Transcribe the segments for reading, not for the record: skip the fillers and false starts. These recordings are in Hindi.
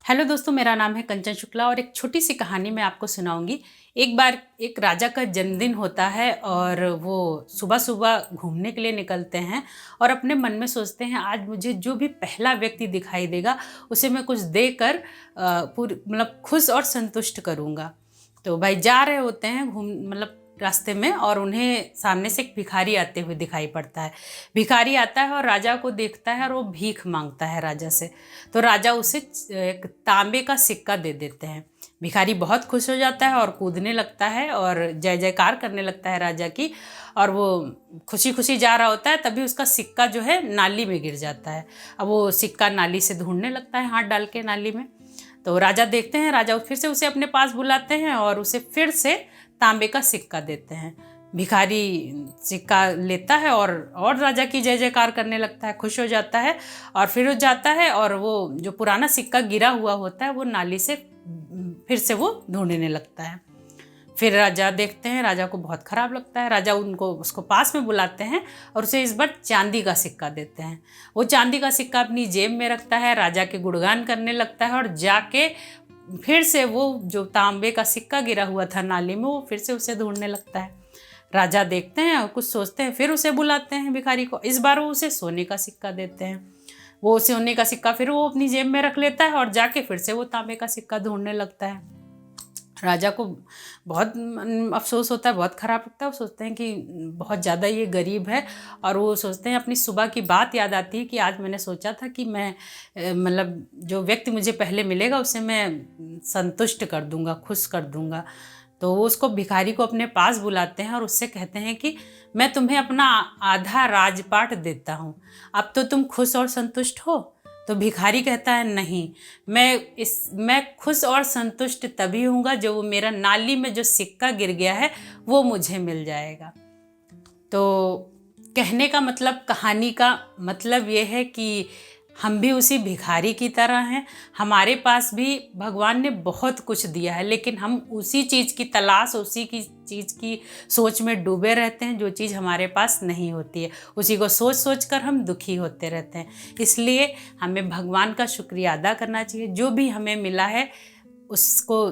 हेलो दोस्तों, मेरा नाम है कंचन शुक्ला और एक छोटी सी कहानी मैं आपको सुनाऊंगी। एक बार एक राजा का जन्मदिन होता है और वो सुबह सुबह घूमने के लिए निकलते हैं और अपने मन में सोचते हैं आज मुझे जो भी पहला व्यक्ति दिखाई देगा उसे मैं कुछ देकर पूरी खुश और संतुष्ट करूँगा। तो भाई जा रहे होते हैं घूम रास्ते में और उन्हें सामने से एक भिखारी आते हुए दिखाई पड़ता है। भिखारी आता है और राजा को देखता है और वो भीख मांगता है राजा से। तो राजा उसे एक तांबे का सिक्का दे देते हैं। भिखारी बहुत खुश हो जाता है और कूदने लगता है और जय जयकार करने लगता है राजा की। और वो खुशी खुशी जा रहा होता है, तभी उसका सिक्का जो है नाली में गिर जाता है। अब वो सिक्का नाली से ढूंढने लगता है, हाथ डाल के नाली में। तो राजा देखते हैं, राजा फिर से उसे अपने पास बुलाते हैं और उसे फिर से तांबे का सिक्का देते हैं। भिखारी सिक्का लेता है और राजा की जय जयकार करने लगता है, खुश हो जाता है और फिर वो जाता है और वो जो पुराना सिक्का गिरा हुआ होता है वो नाली से फिर से वो ढूंढने लगता है। फिर राजा देखते हैं, राजा को बहुत ख़राब लगता है। राजा उसको पास में बुलाते हैं और उसे इस बार चांदी का सिक्का देते हैं। वो चांदी का सिक्का अपनी जेब में रखता है, राजा के गुणगान करने लगता है और जाके फिर से वो जो तांबे का सिक्का गिरा हुआ था नाली में, वो फिर से उसे ढूंढने लगता है। राजा देखते हैं और कुछ सोचते हैं, फिर उसे बुलाते हैं भिखारी को। इस बार वो उसे सोने का सिक्का देते हैं। वो सोने का सिक्का फिर वो अपनी जेब में रख लेता है और जाके फिर से वो तांबे का सिक्का ढूंढने लगता है। राजा को बहुत अफसोस होता है, बहुत ख़राब लगता है। वो सोचते हैं कि बहुत ज़्यादा ये गरीब है और वो सोचते हैं, अपनी सुबह की बात याद आती है कि आज मैंने सोचा था कि मैं जो व्यक्ति मुझे पहले मिलेगा उसे मैं संतुष्ट कर दूंगा, खुश कर दूंगा। तो वो उसको भिखारी को अपने पास बुलाते हैं और उससे कहते हैं कि मैं तुम्हें अपना आधा राजपाट देता हूँ, अब तो तुम खुश और संतुष्ट हो। तो भिखारी कहता है नहीं, मैं खुश और संतुष्ट तभी हूँगा जब वो मेरा नाली में जो सिक्का गिर गया है वो मुझे मिल जाएगा। तो कहने का मतलब, कहानी का मतलब ये है कि हम भी उसी भिखारी की तरह हैं। हमारे पास भी भगवान ने बहुत कुछ दिया है, लेकिन हम उसी चीज़ की तलाश, उसी की चीज़ की सोच में डूबे रहते हैं जो चीज़ हमारे पास नहीं होती है। उसी को सोच सोच कर हम दुखी होते रहते हैं। इसलिए हमें भगवान का शुक्रिया अदा करना चाहिए। जो भी हमें मिला है उसको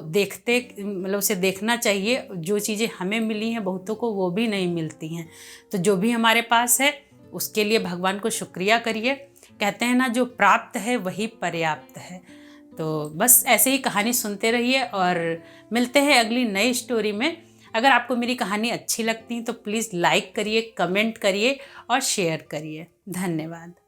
उसे देखना चाहिए। जो चीज़ें हमें मिली हैं बहुतों को वो भी नहीं मिलती हैं। तो जो भी हमारे पास है उसके लिए भगवान को शुक्रिया करिए। कहते हैं ना, जो प्राप्त है वही पर्याप्त है। तो बस ऐसे ही कहानी सुनते रहिए और मिलते हैं अगली नई स्टोरी में। अगर आपको मेरी कहानी अच्छी लगती तो प्लीज़ लाइक करिए, कमेंट करिए और शेयर करिए। धन्यवाद।